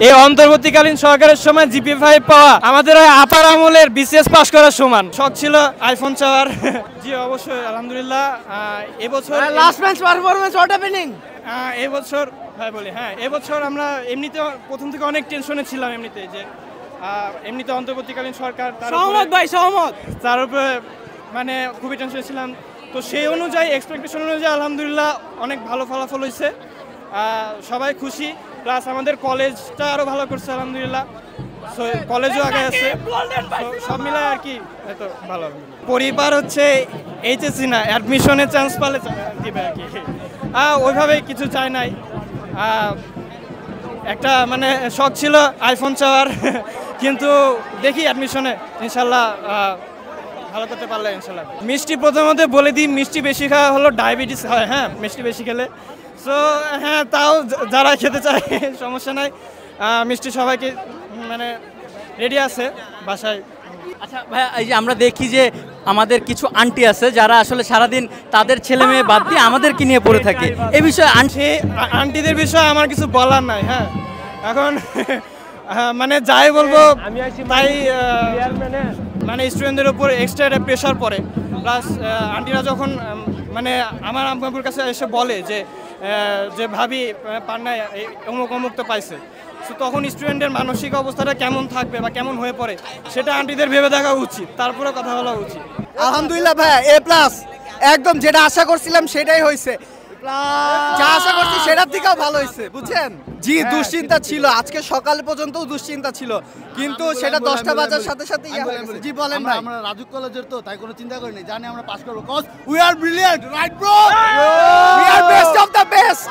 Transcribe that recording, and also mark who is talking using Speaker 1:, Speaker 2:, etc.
Speaker 1: এই অন্তর্বর্তীকালীন সরকারের সময় জিপি5 পাওয়া আমাদের আপার আমলের বিসিএস পাস করার সমান। শখ ছিল আইফোন চাওয়ার। জি অবশ্যই আলহামদুলিল্লাহ। এবছর
Speaker 2: last match performance what happening?
Speaker 1: এবছর ভাই বলি, হ্যাঁ এবছর আমরা এমনিতে প্রথম থেকে অনেক টেনশনে ছিলাম, এমনিতে যে এমনিতে অন্তর্বর্তীকালীন সরকার,
Speaker 2: সহমত ভাই সহমত,
Speaker 1: তার উপরে মানে খুবই টেনশনে ছিলাম। তো সেই অনুযায়ী এক্সপেকটেশন অনুযায়ী আলহামদুলিল্লাহ অনেক ভালো ফলাফল হয়েছে, সবাই খুশি। প্লাস আমাদের কলেজটা আরও ভালো করছে আলহামদুলিল্লাহ, কলেজও আগে আছে, সব মিলায় আর কি এত ভালো। পরিবার হচ্ছে এইচএসসি না, অ্যাডমিশনের চান্স পালে দিবে আর কি, ওইভাবে কিছু চাই নাই। একটা মানে শখ ছিল আইফোন চাওয়ার, কিন্তু দেখি অ্যাডমিশনে ইনশাল্লাহ ভালো করতে পারলে ইনশাল্লাহ। মিষ্টি প্রথমত বলে দিই, মিষ্টি বেশি খাওয়া হলো ডায়াবেটিস হয়, হ্যাঁ মিষ্টি বেশি খেলে। সো হ্যাঁ, তাও যারা খেতে চায় সমস্যা নাই, মিষ্টি সবাইকে মানে রেডি আছে বাসায়।
Speaker 2: আচ্ছা ভাইয়া, এই যে আমরা দেখি যে আমাদের কিছু আন্টি আছে যারা আসলে সারাদিন তাদের ছেলে মেয়ে বাদ দিয়ে আমাদেরকে নিয়ে পড়ে থাকে, এই বিষয়ে
Speaker 1: আন্টিদের বিষয়ে আমার কিছু বলার নাই। হ্যাঁ এখন মানে যাই বলবো তাই, মানে স্টুডেন্টদের উপর এক্সট্রা একটা প্রেশার পড়ে। প্লাস আন্টিরা যখন মানে আমার আম্মুর কাছে এসে বলে যে ভাবি পান্নায় অমুক অমুক তো পাইছে, তখন স্টুডেন্টের মানসিক অবস্থাটা কেমন থাকবে বা কেমন হয়ে পড়ে সেটা আন্টিদের ভেবে দেখা উচিত, তারপরে কথা বলা উচিত।
Speaker 3: আলহামদুলিল্লাহ ভাইয়া A+, একদম যেটা আশা করছিলাম সেটাই হয়েছে, যা আশা করছি সেটার থেকেও ভালো হয়েছে, বুঝছেন? জি দুশ্চিন্তা ছিল, আজকে সকাল পর্যন্ত দুশ্চিন্তা ছিল, কিন্তু সেটা 10টা বাজার সাথে সাথে জি বলেন ভাই।
Speaker 4: আমরা রাজুক কলেজের তো তাই কোনো চিন্তা করিনি, জানি আমরা পাস করব, cause we are brilliant, right bro?
Speaker 3: We are best of the best.